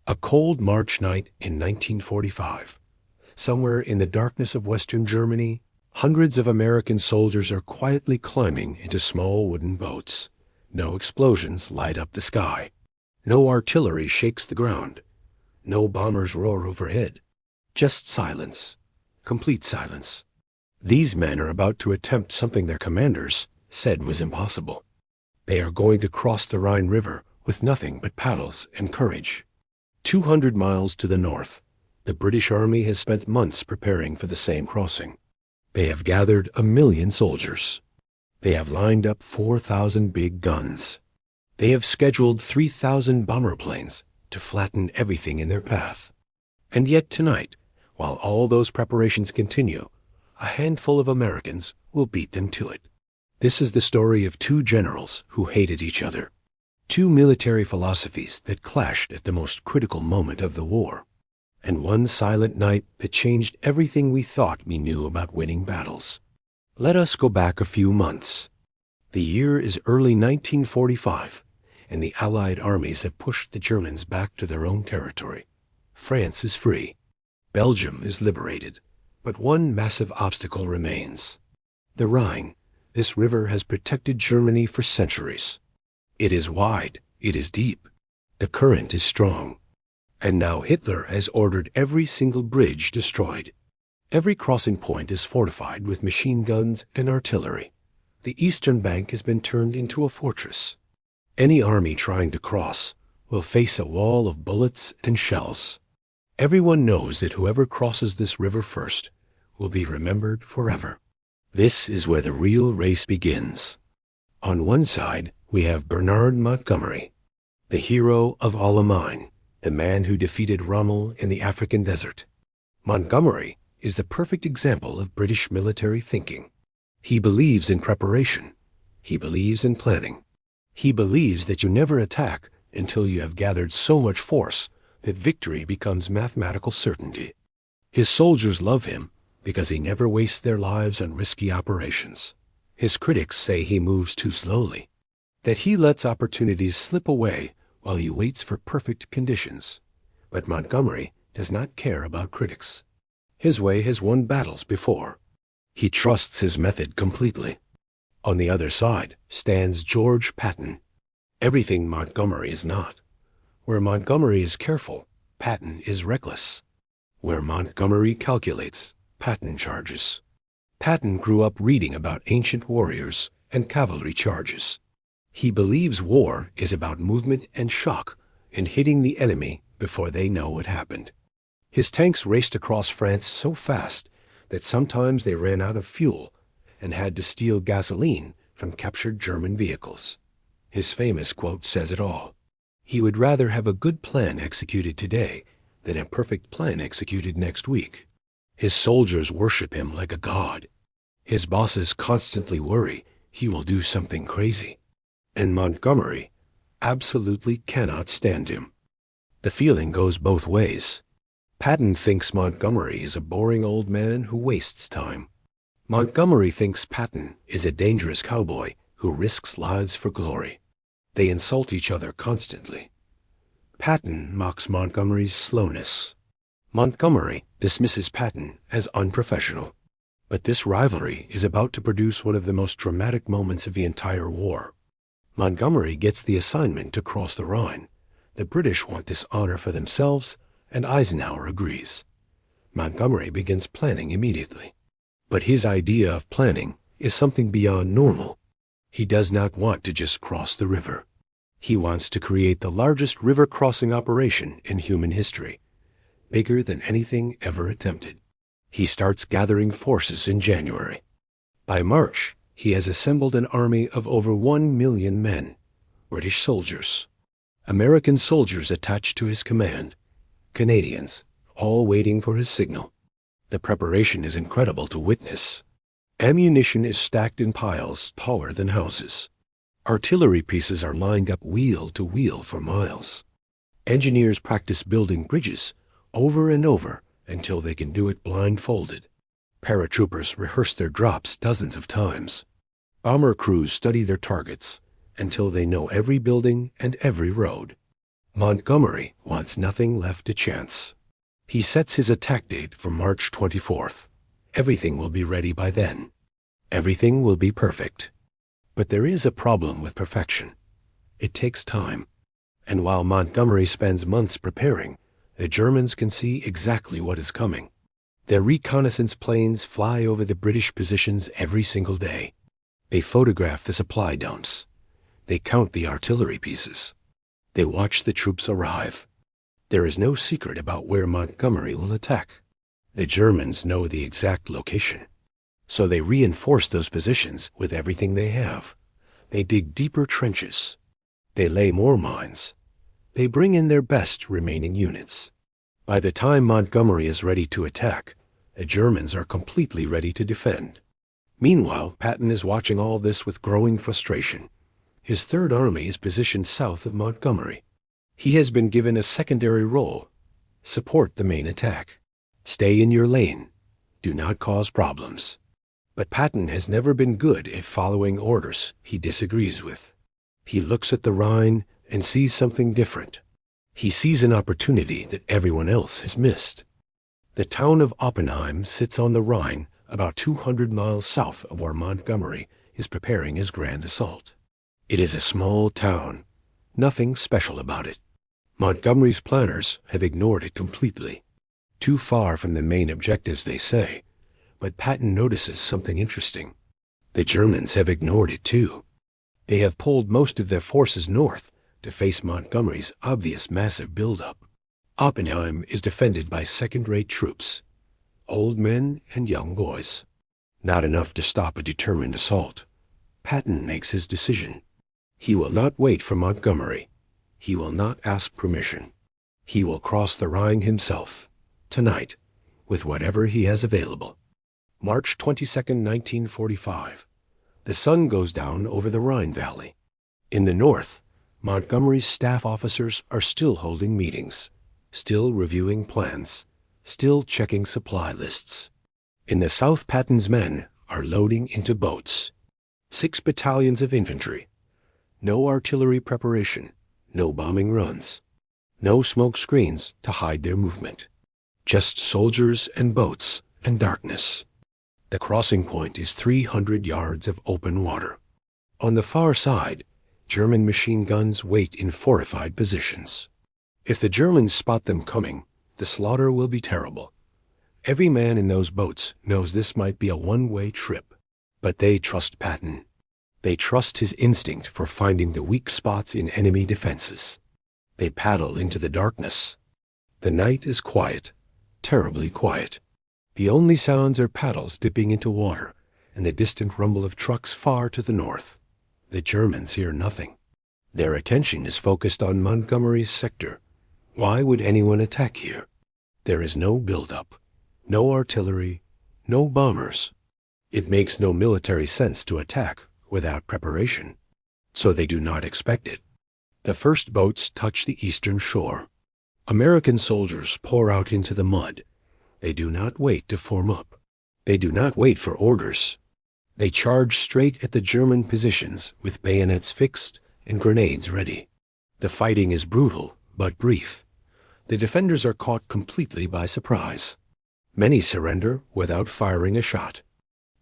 A cold March night in 1945. Somewhere in the darkness of Western Germany, hundreds of American soldiers are quietly climbing into small wooden boats. No explosions light up the sky. No artillery shakes the ground. No bombers roar overhead. Just silence. Complete silence. These men are about to attempt something their commanders said was impossible. They are going to cross the Rhine River with nothing but paddles and courage. 200 miles to the north, the British Army has spent months preparing for the same crossing. They have gathered 1 million soldiers. They have lined up 4,000 big guns. They have scheduled 3,000 bomber planes to flatten everything in their path. And yet tonight, while all those preparations continue, a handful of Americans will beat them to it. This is the story of two generals who hated each other. Two military philosophies that clashed at the most critical moment of the war. And one silent night that changed everything we thought we knew about winning battles. Let us go back a few months. The year is early 1945, and the Allied armies have pushed the Germans back to their own territory. France is free. Belgium is liberated. But one massive obstacle remains. The Rhine. This river has protected Germany for centuries. It is wide. It is deep. The current is strong. And now Hitler has ordered every single bridge destroyed. Every crossing point is fortified with machine guns and artillery. The eastern bank has been turned into a fortress. Any army trying to cross will face a wall of bullets and shells. Everyone knows that whoever crosses this river first will be remembered forever. This is where the real race begins. On one side, we have Bernard Montgomery, the hero of Alamein, the man who defeated Rommel in the African desert. Montgomery is the perfect example of British military thinking. He believes in preparation. He believes in planning. He believes that you never attack until you have gathered so much force that victory becomes mathematical certainty. His soldiers love him because he never wastes their lives on risky operations. His critics say he moves too slowly, that he lets opportunities slip away while he waits for perfect conditions. But Montgomery does not care about critics. His way has won battles before. He trusts his method completely. On the other side stands George Patton. Everything Montgomery is not. Where Montgomery is careful, Patton is reckless. Where Montgomery calculates, Patton charges. Patton grew up reading about ancient warriors and cavalry charges. He believes war is about movement and shock and hitting the enemy before they know what happened. His tanks raced across France so fast that sometimes they ran out of fuel and had to steal gasoline from captured German vehicles. His famous quote says it all. He would rather have a good plan executed today than a perfect plan executed next week. His soldiers worship him like a god. His bosses constantly worry he will do something crazy. And Montgomery absolutely cannot stand him. The feeling goes both ways. Patton thinks Montgomery is a boring old man who wastes time. Montgomery thinks Patton is a dangerous cowboy who risks lives for glory. They insult each other constantly. Patton mocks Montgomery's slowness. Montgomery dismisses Patton as unprofessional. But this rivalry is about to produce one of the most dramatic moments of the entire war. Montgomery gets the assignment to cross the Rhine. The British want this honor for themselves, and Eisenhower agrees. Montgomery begins planning immediately. But his idea of planning is something beyond normal. He does not want to just cross the river. He wants to create the largest river crossing operation in human history, bigger than anything ever attempted. He starts gathering forces in January. By March, he has assembled an army of over 1 million men, British soldiers, American soldiers attached to his command, Canadians, all waiting for his signal. The preparation is incredible to witness. Ammunition is stacked in piles taller than houses. Artillery pieces are lined up wheel to wheel for miles. Engineers practice building bridges over and over until they can do it blindfolded. Paratroopers rehearse their drops dozens of times. Bomber crews study their targets until they know every building and every road. Montgomery wants nothing left to chance. He sets his attack date for March 24th. Everything will be ready by then. Everything will be perfect. But there is a problem with perfection. It takes time. And while Montgomery spends months preparing, the Germans can see exactly what is coming. Their reconnaissance planes fly over the British positions every single day. They photograph the supply dumps. They count the artillery pieces. They watch the troops arrive. There is no secret about where Montgomery will attack. The Germans know the exact location. So they reinforce those positions with everything they have. They dig deeper trenches. They lay more mines. They bring in their best remaining units. By the time Montgomery is ready to attack, the Germans are completely ready to defend. Meanwhile, Patton is watching all this with growing frustration. His Third Army is positioned south of Montgomery. He has been given a secondary role. Support the main attack. Stay in your lane. Do not cause problems. But Patton has never been good at following orders he disagrees with. He looks at the Rhine and sees something different. He sees an opportunity that everyone else has missed. The town of Oppenheim sits on the Rhine about 200 miles south of where Montgomery is preparing his grand assault. It is a small town. Nothing special about it. Montgomery's planners have ignored it completely. Too far from the main objectives, they say. But Patton notices something interesting. The Germans have ignored it too. They have pulled most of their forces north to face Montgomery's obvious massive buildup. Oppenheim is defended by second-rate troops, old men and young boys. Not enough to stop a determined assault. Patton makes his decision. He will not wait for Montgomery. He will not ask permission. He will cross the Rhine himself, tonight, with whatever he has available. March 22nd, 1945. The sun goes down over the Rhine Valley. In the north, Montgomery's staff officers are still holding meetings, still reviewing plans, still checking supply lists. In the south, Patton's men are loading into boats. 6 battalions of infantry. No artillery preparation, no bombing runs, no smoke screens to hide their movement. Just soldiers and boats and darkness. The crossing point is 300 yards of open water. On the far side, German machine guns wait in fortified positions. If the Germans spot them coming, the slaughter will be terrible. Every man in those boats knows this might be a one-way trip, but they trust Patton. They trust his instinct for finding the weak spots in enemy defenses. They paddle into the darkness. The night is quiet, terribly quiet. The only sounds are paddles dipping into water and the distant rumble of trucks far to the north. The Germans hear nothing. Their attention is focused on Montgomery's sector. Why would anyone attack here? There is no buildup, no artillery, no bombers. It makes no military sense to attack without preparation, so they do not expect it. The first boats touch the eastern shore. American soldiers pour out into the mud. They do not wait to form up. They do not wait for orders. They charge straight at the German positions with bayonets fixed and grenades ready. The fighting is brutal but brief. The defenders are caught completely by surprise. Many surrender without firing a shot.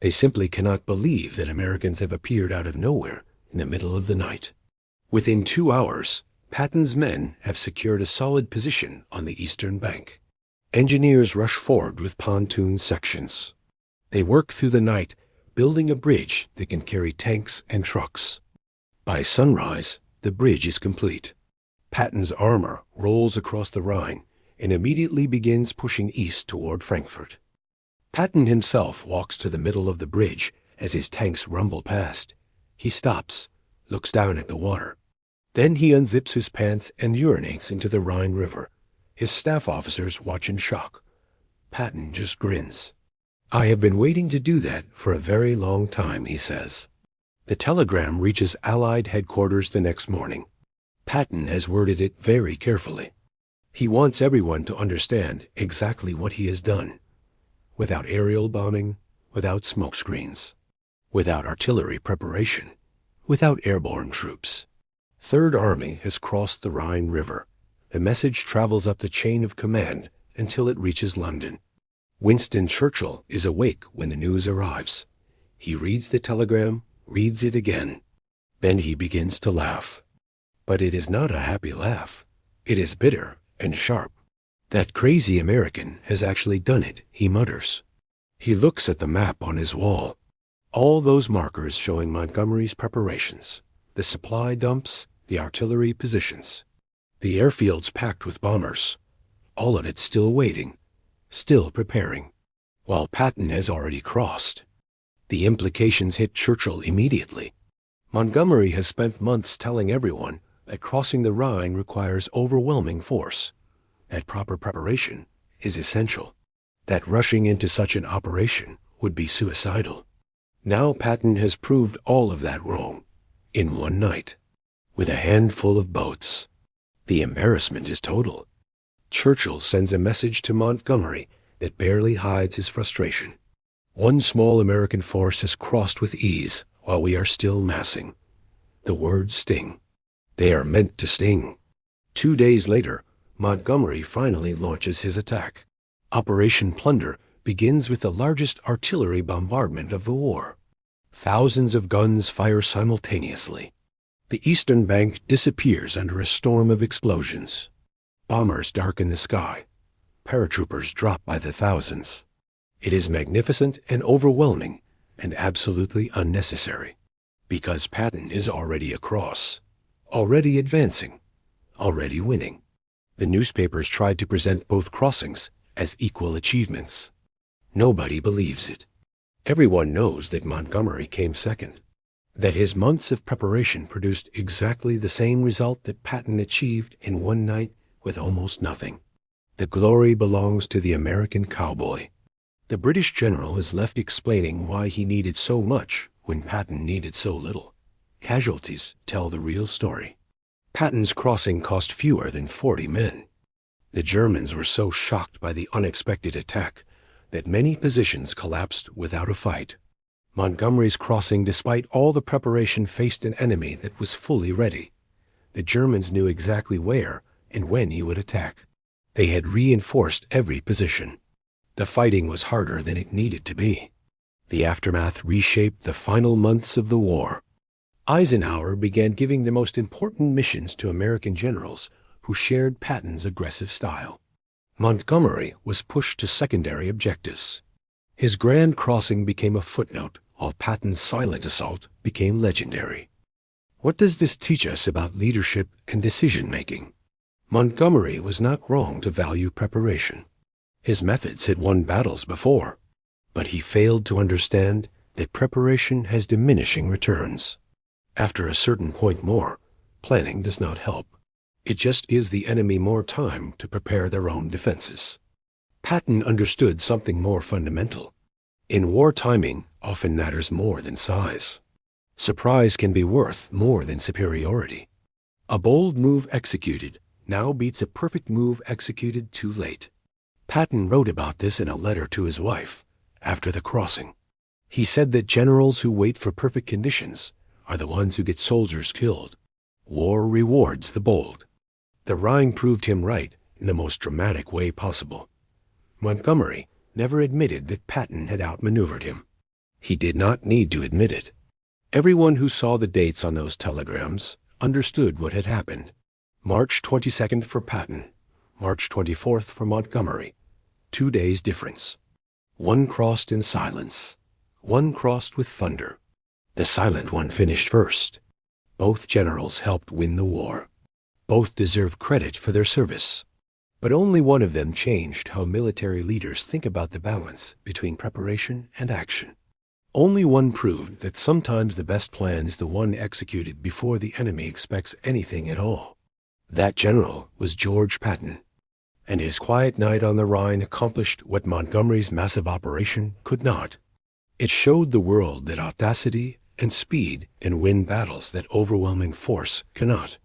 They simply cannot believe that Americans have appeared out of nowhere in the middle of the night. Within 2 hours, Patton's men have secured a solid position on the eastern bank. Engineers rush forward with pontoon sections. They work through the night, building a bridge that can carry tanks and trucks. By sunrise, the bridge is complete. Patton's armor rolls across the Rhine and immediately begins pushing east toward Frankfurt. Patton himself walks to the middle of the bridge as his tanks rumble past. He stops, looks down at the water. Then he unzips his pants and urinates into the Rhine River. His staff officers watch in shock. Patton just grins. "I have been waiting to do that for a very long time," he says. The telegram reaches Allied headquarters the next morning. Patton has worded it very carefully. He wants everyone to understand exactly what he has done. Without aerial bombing, without smoke screens, without artillery preparation, without airborne troops. Third Army has crossed the Rhine River. The message travels up the chain of command until it reaches London. Winston Churchill is awake when the news arrives. He reads the telegram, reads it again. Then he begins to laugh. But it is not a happy laugh. It is bitter and sharp. That crazy American has actually done it, he mutters. He looks at the map on his wall. All those markers showing Montgomery's preparations, the supply dumps, the artillery positions, the airfields packed with bombers, all of it still waiting, still preparing, while Patton has already crossed. The implications hit Churchill immediately. Montgomery has spent months telling everyone that crossing the Rhine requires overwhelming force, that proper preparation is essential, that rushing into such an operation would be suicidal. Now Patton has proved all of that wrong, in one night, with a handful of boats. The embarrassment is total. Churchill sends a message to Montgomery that barely hides his frustration. One small American force has crossed with ease while we are still massing. The words sting. They are meant to sting. 2 days later, Montgomery finally launches his attack. Operation Plunder begins with the largest artillery bombardment of the war. Thousands of guns fire simultaneously. The eastern bank disappears under a storm of explosions. Bombers darken the sky. Paratroopers drop by the thousands. It is magnificent and overwhelming and absolutely unnecessary, because Patton is already across, already advancing, already winning. The newspapers tried to present both crossings as equal achievements. Nobody believes it. Everyone knows that Montgomery came second, that his months of preparation produced exactly the same result that Patton achieved in one night with almost nothing. The glory belongs to the American cowboy. The British general is left explaining why he needed so much when Patton needed so little. Casualties tell the real story. Patton's crossing cost fewer than 40 men. The Germans were so shocked by the unexpected attack that many positions collapsed without a fight. Montgomery's crossing, despite all the preparation, faced an enemy that was fully ready. The Germans knew exactly where and when he would attack. They had reinforced every position. The fighting was harder than it needed to be. The aftermath reshaped the final months of the war. Eisenhower began giving the most important missions to American generals who shared Patton's aggressive style. Montgomery was pushed to secondary objectives. His grand crossing became a footnote, while Patton's silent assault became legendary. What does this teach us about leadership and decision-making? Montgomery was not wrong to value preparation. His methods had won battles before, but he failed to understand that preparation has diminishing returns. After a certain point more, planning does not help. It just gives the enemy more time to prepare their own defenses. Patton understood something more fundamental. In war, timing often matters more than size. Surprise can be worth more than superiority. A bold move executed now beats a perfect move executed too late. Patton wrote about this in a letter to his wife after the crossing. He said that generals who wait for perfect conditions are the ones who get soldiers killed. War rewards the bold. The Rhine proved him right in the most dramatic way possible. Montgomery never admitted that Patton had outmaneuvered him. He did not need to admit it. Everyone who saw the dates on those telegrams understood what had happened. March 22nd for Patton, March 24th for Montgomery. 2 days difference. One crossed in silence. One crossed with thunder. The silent one finished first. Both generals helped win the war. Both deserve credit for their service. But only one of them changed how military leaders think about the balance between preparation and action. Only one proved that sometimes the best plan is the one executed before the enemy expects anything at all. That general was George Patton, and his quiet night on the Rhine accomplished what Montgomery's massive operation could not. It showed the world that audacity and speed can win battles that overwhelming force cannot.